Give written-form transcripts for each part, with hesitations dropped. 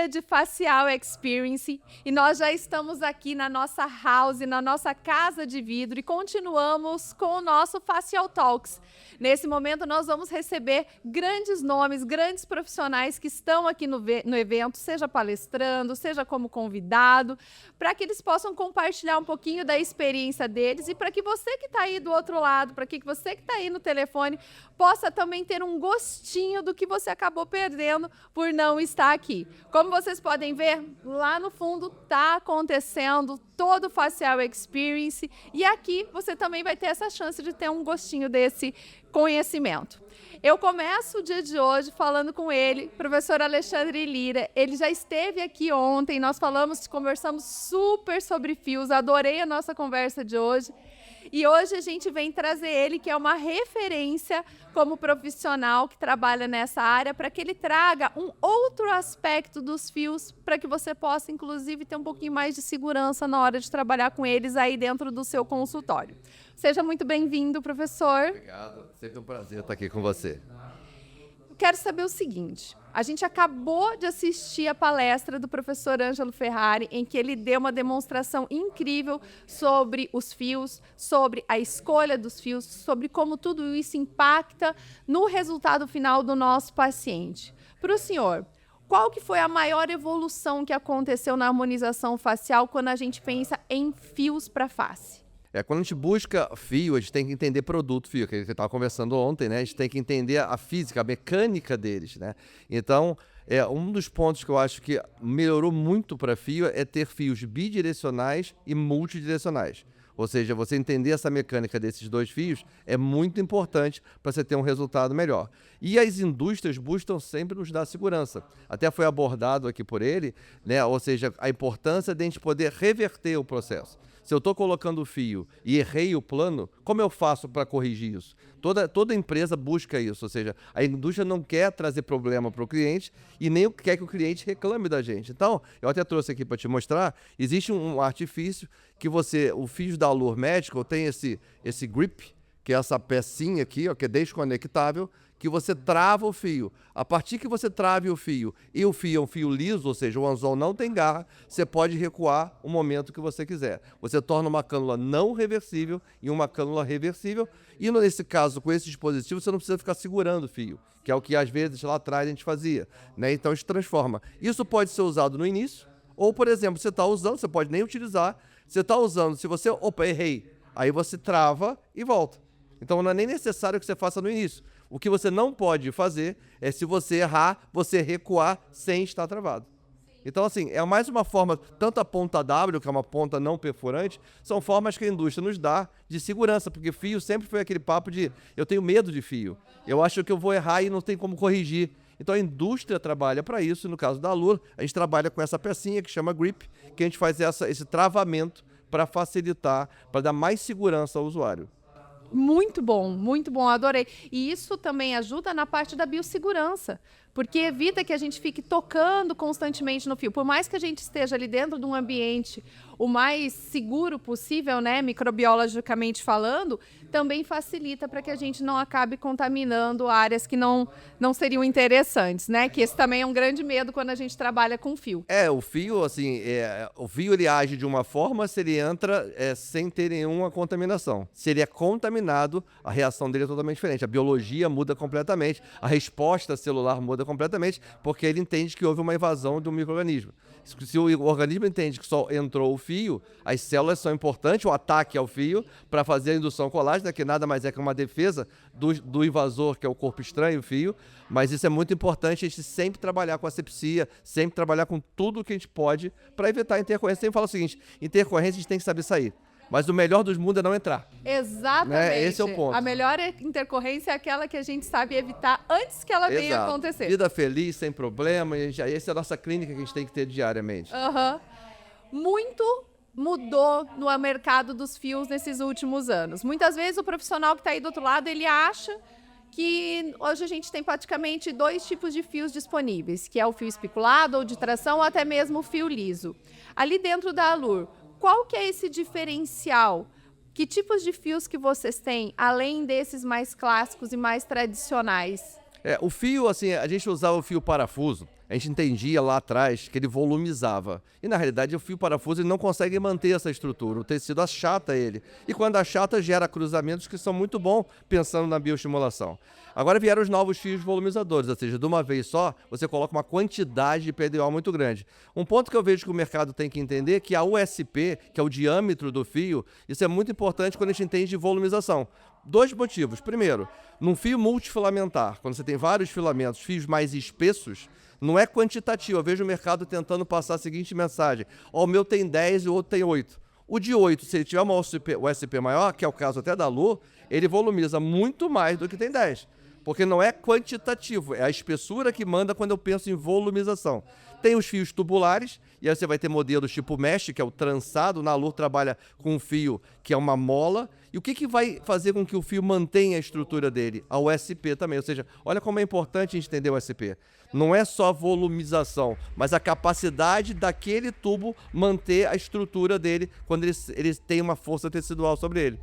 de Facial Experience e nós já estamos aqui na nossa house, na nossa casa de vidro e continuamos com o nosso Facial Talks. Nesse momento nós vamos receber grandes nomes, grandes profissionais que estão aqui no evento, seja palestrando, seja como convidado, para que eles possam compartilhar um pouquinho da experiência deles e para que você que está aí do outro lado, para que você que está aí no telefone, possa também ter um gostinho do que você acabou perdendo por não estar aqui. Como vocês podem ver, lá no fundo está acontecendo todo o Facial Experience e aqui você também vai ter essa chance de ter um gostinho desse conhecimento. Eu começo o dia de hoje falando com ele, professor Alexandre Lira. Ele já esteve aqui ontem, nós conversamos super sobre fios, adorei a nossa conversa de hoje. E hoje a gente vem trazer ele, que é uma referência como profissional que trabalha nessa área, para que ele traga um outro aspecto dos fios, para que você possa, inclusive, ter um pouquinho mais de segurança na hora de trabalhar com eles aí dentro do seu consultório. Seja muito bem-vindo, professor. Obrigado, sempre um prazer estar aqui com você. Quero saber o seguinte, a gente acabou de assistir a palestra do professor Ângelo Ferrari, em que ele deu uma demonstração incrível sobre os fios, sobre a escolha dos fios, sobre como tudo isso impacta no resultado final do nosso paciente. Para o senhor, qual que foi a maior evolução que aconteceu na harmonização facial quando a gente pensa em fios para face? Quando a gente busca fio, a gente tem que entender produto fio, que a gente estava conversando ontem, né? A gente tem que entender a física, a mecânica deles, né? Então, um dos pontos que eu acho que melhorou muito para fio é ter fios bidirecionais e multidirecionais. Ou seja, você entender essa mecânica desses dois fios é muito importante para você ter um resultado melhor. E as indústrias buscam sempre nos dar segurança. Até foi abordado aqui por ele, né? Ou seja, a importância de a gente poder reverter o processo. Se eu estou colocando o fio e errei o plano, como eu faço para corrigir isso? Toda empresa busca isso, ou seja, a indústria não quer trazer problema para o cliente e nem quer que o cliente reclame da gente. Então, eu até trouxe aqui para te mostrar, existe um artifício que o fio da Allure Medical tem esse grip, que é essa pecinha aqui, ó, que é desconectável, que você trava o fio. A partir que você trave o fio e o fio é um fio liso, ou seja, o anzol não tem garra, você pode recuar o momento que você quiser. Você torna uma cânula não reversível em uma cânula reversível e nesse caso, com esse dispositivo, você não precisa ficar segurando o fio, que é o que às vezes lá atrás a gente fazia, né? Então isso transforma. Isso pode ser usado no início ou, por exemplo, você está usando, você pode nem utilizar, você está usando, se você, errei, aí você trava e volta. Então não é nem necessário que você faça no início. O que você não pode fazer é, se você errar, você recuar sem estar travado. Então, assim, é mais uma forma, tanto a ponta W, que é uma ponta não perfurante, são formas que a indústria nos dá de segurança, porque fio sempre foi aquele papo de eu tenho medo de fio, eu acho que eu vou errar e não tem como corrigir. Então a indústria trabalha para isso, e no caso da Allure, a gente trabalha com essa pecinha que chama grip, que a gente faz esse travamento para facilitar, para dar mais segurança ao usuário. Muito bom, adorei. E isso também ajuda na parte da biossegurança, porque evita que a gente fique tocando constantemente no fio. Por mais que a gente esteja ali dentro de um ambiente o mais seguro possível, né, microbiologicamente falando, também facilita para que a gente não acabe contaminando áreas que não seriam interessantes, né? Que esse também é um grande medo quando a gente trabalha com fio. O fio, assim, o fio ele age de uma forma se ele entra sem ter nenhuma contaminação. Se ele é contaminado, a reação dele é totalmente diferente. A biologia muda completamente, a resposta celular muda completamente, porque ele entende que houve uma invasão de um micro-organismo. Se o organismo entende que só entrou o fio, as células são importantes, o ataque ao fio, para fazer a indução colágena, que nada mais é que uma defesa do invasor, que é o corpo estranho, o fio. Mas isso é muito importante, a gente sempre trabalhar com asepsia, sempre trabalhar com tudo que a gente pode para evitar a intercorrência. Eu sempre falo o seguinte, intercorrência a gente tem que saber sair. Mas o melhor dos mundos é não entrar. Exatamente. Né? Esse é o ponto. A melhor intercorrência é aquela que a gente sabe evitar antes que ela venha acontecer. Vida feliz, sem problema. Essa é a nossa clínica que a gente tem que ter diariamente. Muito mudou no mercado dos fios nesses últimos anos. Muitas vezes o profissional que está aí do outro lado, ele acha que hoje a gente tem praticamente 2 tipos de fios disponíveis, que é o fio especulado ou de tração ou até mesmo o fio liso. Ali dentro da Allure, qual que é esse diferencial? Que tipos de fios que vocês têm, além desses mais clássicos e mais tradicionais? O fio, assim, a gente usava o fio parafuso, a gente entendia lá atrás que ele volumizava. E na realidade o fio parafuso ele não consegue manter essa estrutura, o tecido achata ele. E quando achata gera cruzamentos que são muito bons pensando na bioestimulação. Agora vieram os novos fios volumizadores, ou seja, de uma vez só você coloca uma quantidade de PDO muito grande. Um ponto que eu vejo que o mercado tem que entender é que a USP, que é o diâmetro do fio, isso é muito importante quando a gente entende de volumização. 2 motivos. Primeiro, num fio multifilamentar, quando você tem vários filamentos, fios mais espessos, não é quantitativo. Eu vejo o mercado tentando passar a seguinte mensagem: o meu tem 10 e o outro tem 8. O de 8, se ele tiver uma USP maior, que é o caso até da Lu, ele volumiza muito mais do que tem 10. Porque não é quantitativo, é a espessura que manda quando eu penso em volumização. Tem os fios tubulares, e aí você vai ter modelos tipo mesh, que é o trançado. Na Lu trabalha com um fio que é uma mola. E o que vai fazer com que o fio mantenha a estrutura dele? A USP também. Ou seja, olha como é importante entender o USP. Não é só volumização, mas a capacidade daquele tubo manter a estrutura dele quando ele tem uma força tecidual sobre ele.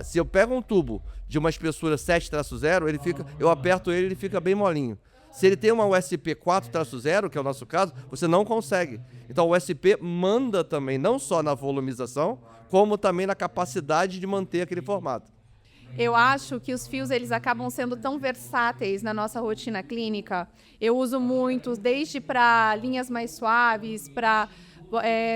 Se eu pego um tubo de uma espessura 7-0, eu aperto ele fica bem molinho. Se ele tem uma USP 4-0, que é o nosso caso, você não consegue. Então o USP manda também, não só na volumização, como também na capacidade de manter aquele formato. Eu acho que os fios eles acabam sendo tão versáteis na nossa rotina clínica. Eu uso muitos, desde para linhas mais suaves, para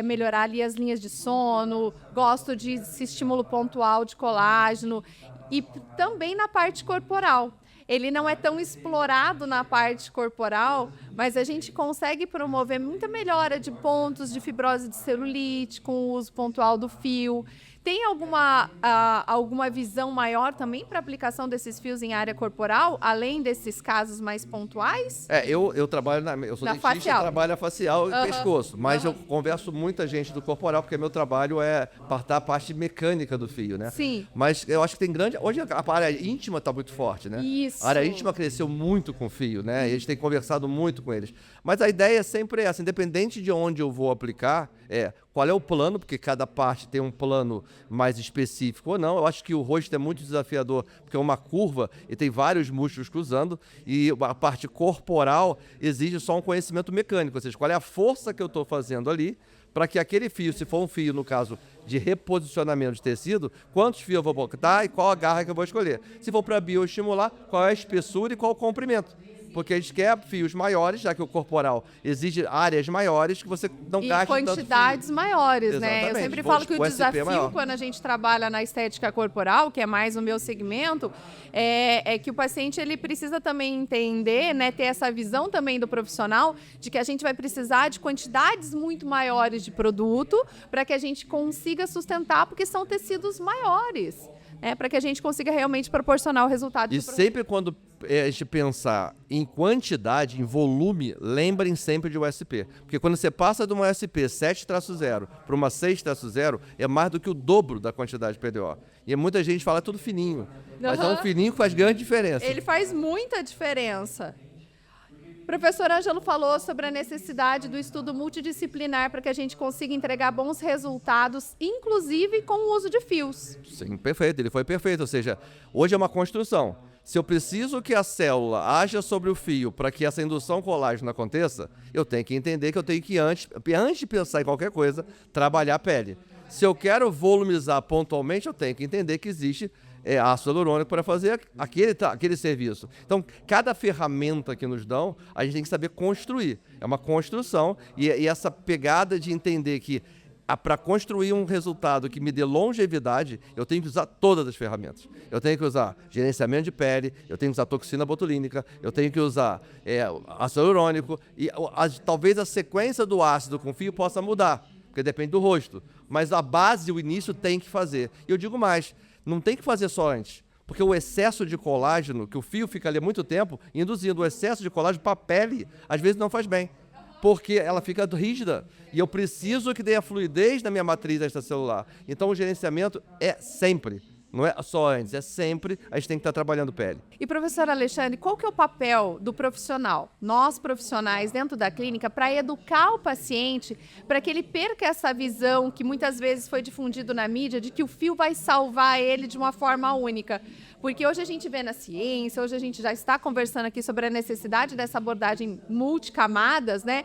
melhorar ali as linhas de sono, gosto de esse estímulo pontual de colágeno e também na parte corporal. Ele não é tão explorado na parte corporal, mas a gente consegue promover muita melhora de pontos de fibrose de celulite com o uso pontual do fio. Tem alguma visão maior também para aplicação desses fios em área corporal, além desses casos mais pontuais? Eu trabalho eu sou dentista, facial. Trabalho a facial e pescoço, mas eu converso com muita gente do corporal, porque meu trabalho é a parte mecânica do fio, né? Sim. Mas eu acho que tem hoje a área íntima está muito forte, né? Isso. A área íntima cresceu muito com o fio, né? E a gente tem conversado muito com eles. Mas a ideia é sempre essa, independente de onde eu vou aplicar, qual é o plano, porque cada parte tem um plano mais específico ou não. Eu acho que o rosto é muito desafiador, porque é uma curva e tem vários músculos cruzando, e a parte corporal exige só um conhecimento mecânico, ou seja, qual é a força que eu estou fazendo ali, para que aquele fio, se for um fio, no caso de reposicionamento de tecido, quantos fios eu vou botar e qual a garra que eu vou escolher. Se for para bioestimular, qual é a espessura e qual o comprimento. Porque a gente quer fios maiores, já que o corporal exige áreas maiores que você não gaste tanto fio. E quantidades maiores, né? Exatamente. Eu sempre falo que o desafio, maior. quando a gente trabalha na estética corporal, que é mais o meu segmento, é que o paciente ele precisa também entender, né, ter essa visão também do profissional, de que a gente vai precisar de quantidades muito maiores de produto para que a gente consiga sustentar, porque são tecidos maiores. Para que a gente consiga realmente proporcionar o resultado. E sempre quando a gente pensar em quantidade, em volume, lembrem sempre de USP. Porque quando você passa de uma USP 7-0 para uma 6-0, é mais do que o dobro da quantidade de PDO. E muita gente fala, é tudo fininho. Mas é um fininho que faz grande diferença. Ele faz muita diferença. O professor Ângelo falou sobre a necessidade do estudo multidisciplinar para que a gente consiga entregar bons resultados, inclusive com o uso de fios. Sim, perfeito. Ele foi perfeito. Ou seja, hoje é uma construção. Se eu preciso que a célula haja sobre o fio para que essa indução colágeno aconteça, eu tenho que entender que eu tenho que, antes de pensar em qualquer coisa, trabalhar a pele. Se eu quero volumizar pontualmente, eu tenho que entender que existe ácido hialurônico para fazer aquele serviço. Então, cada ferramenta que nos dão, a gente tem que saber construir. É uma construção e essa pegada de entender que para construir um resultado que me dê longevidade, eu tenho que usar todas as ferramentas. Eu tenho que usar gerenciamento de pele, eu tenho que usar toxina botulínica, eu tenho que usar ácido hialurônico e talvez a sequência do ácido com fio possa mudar, porque depende do rosto. Mas a base, o início, tem que fazer. E eu digo mais, não tem que fazer só antes, porque o excesso de colágeno, que o fio fica ali há muito tempo, induzindo o excesso de colágeno para a pele, às vezes não faz bem, porque ela fica rígida, e eu preciso que dê a fluidez na minha matriz extracelular. Então o gerenciamento é sempre, Não é só antes, é sempre a gente tem que estar trabalhando pele. E, professor Alexandre, qual que é o papel do profissional, nós profissionais dentro da clínica, para educar o paciente, para que ele perca essa visão que muitas vezes foi difundido na mídia de que o fio vai salvar ele de uma forma única? Porque hoje a gente vê na ciência, hoje a gente já está conversando aqui sobre a necessidade dessa abordagem multicamadas, né?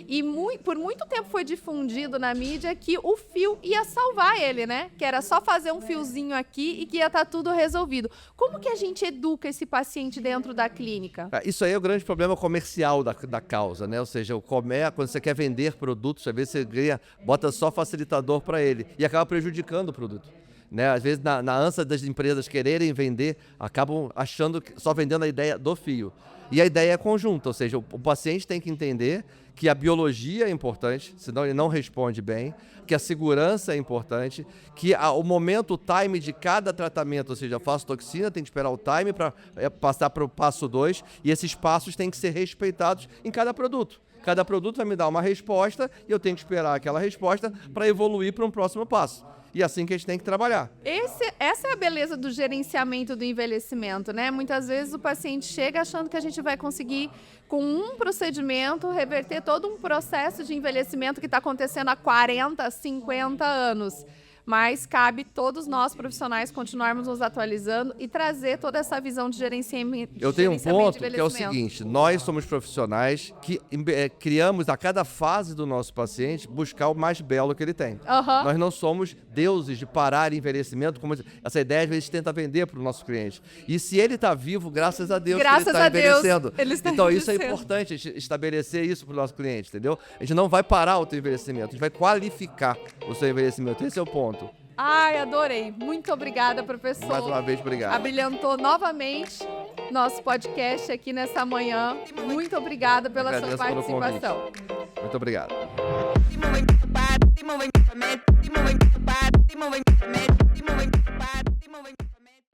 E por muito tempo foi difundido na mídia que o fio ia salvar ele, né? Que era só fazer um fiozinho aqui e que ia estar tudo resolvido. Como que a gente educa esse paciente dentro da clínica? Isso aí é o grande problema comercial da causa, né? Ou seja, quando você quer vender produtos, às vezes você bota só facilitador para ele e acaba prejudicando o produto. Né? Às vezes, na ânsia das empresas quererem vender, acabam achando que só vendendo a ideia do fio. E a ideia é conjunta, ou seja, o paciente tem que entender que a biologia é importante, senão ele não responde bem, que a segurança é importante, que o momento, o time de cada tratamento, ou seja, eu faço toxina, tem que esperar o time para passar para o passo 2, e esses passos têm que ser respeitados em cada produto. Cada produto vai me dar uma resposta e eu tenho que esperar aquela resposta para evoluir para um próximo passo. E é assim que a gente tem que trabalhar. Essa é a beleza do gerenciamento do envelhecimento, né? Muitas vezes o paciente chega achando que a gente vai conseguir, com um procedimento, reverter todo um processo de envelhecimento que está acontecendo há 40, 50 anos. Mas cabe todos nós profissionais continuarmos nos atualizando e trazer toda essa visão de gerenciamento. Eu tenho um ponto que é o seguinte: nós somos profissionais que criamos a cada fase do nosso paciente buscar o mais belo que ele tem. Nós não somos deuses de parar envelhecimento, como essa ideia às vezes tenta vender para o nosso cliente. E se ele está vivo, graças a Deus, graças ele está envelhecendo. Então isso é envelhecendo. importante, a gente estabelecer isso para o nosso cliente, entendeu? A gente não vai parar o teu envelhecimento, a gente vai qualificar o seu envelhecimento. Esse é o ponto. Ai, adorei. Muito obrigada, professor. Mais uma vez, obrigado. Abrilhantou novamente nosso podcast aqui nessa manhã. Muito obrigada pela sua participação. Muito obrigado. Moving